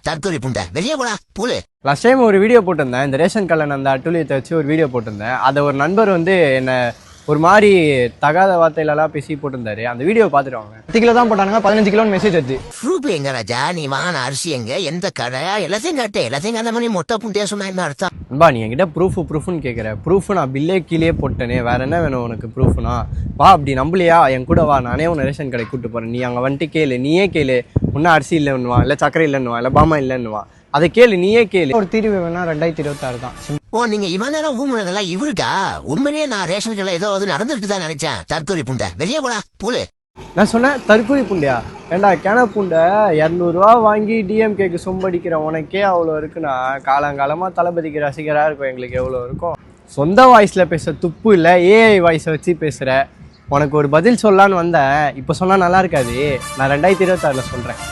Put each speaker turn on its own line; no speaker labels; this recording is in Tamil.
தற்கொலை புண்டை வெளியே போடா பூலு.
லாஸ்ட் டைம் ஒரு வீடியோ போட்டிருந்தேன், இந்த ரேஷன் கல்ல அந்த அட்டுழியத்தை வச்சு ஒரு வீடியோ போட்டிருந்தேன். அதை ஒரு நண்பர் வந்து என்ன ஒரு மாதிரி தகாத வார்த்தையிலலாம் பேசி போட்டிருந்தாரு. அந்த வீடியோ பார்த்துட்டு வாங்க. 10 கிலோ தான் போட்டானுங்க, 15 கிலோன்னு மெசேஜ் வருது.
ப்ரூஃப் எங்க ராஜா? நீ வாங்கின அரிசி எங்க, எந்த கடை, எல்லாத்தையும் காட்டு. எல்லாத்தையும் அந்த மாதிரி மொட்டை புண்டையா சொன்னா என்ன அர்த்தம்?
அன்பா நீ என்கிட்ட ப்ரூஃப்னு கேட்குற. ப்ரூஃப் நான் பில்லே கீழே போட்டேனே, வேற என்ன வேணும் உனக்கு ப்ரூஃப்னா? வா அப்படி நம்பலையா என் கூட வா, நானே உன்னை ரேஷன் கடை கூப்பிட்டு போறேன். நீ அங்கே வந்துட்டு கேளு, நீயே கேளு. ஒன்றும் அரிசி இல்லைன்னுவா, இல்லை சக்கரை இல்லைன்னுவா, இல்லை பாமா இல்லைன்னுவா. அதை கேளு, நீயே கேளு. ஒரு தீர்வு வேணா 2026 தான்.
ஓ நீங்க இவன் நேரம் ஊமுனதெல்லாம் இவருக்கா? உண்மையிலேயே நான் ரேஷன் கடை ஏதோ நடந்துட்டு தான் நினைச்சேன். தற்கொலை புண்டை வெளியே போடா பூலு.
நான் சொன்னேன் தற்கொலை புண்டையா? ஏண்டா கேன புண்டை 200 ரூபா வாங்கி டிஎம்கேக்கு சொம்படிக்கிற உனக்கே அவ்வளோ இருக்குன்னா, காலங்காலமாக தளபதிக்கு ரசிகராக இருக்கும் எங்களுக்கு எவ்வளோ இருக்கும்? சொந்த வாய்ஸில் பேச துப்பு இல்லை, ஏஐ வாய்ஸை வச்சு பேசுகிற. உனக்கு ஒரு பதில் சொல்லலான்னு வந்தேன், இப்போ சொன்னால் நல்லா இருக்காது. நான் 2026 சொல்கிறேன்.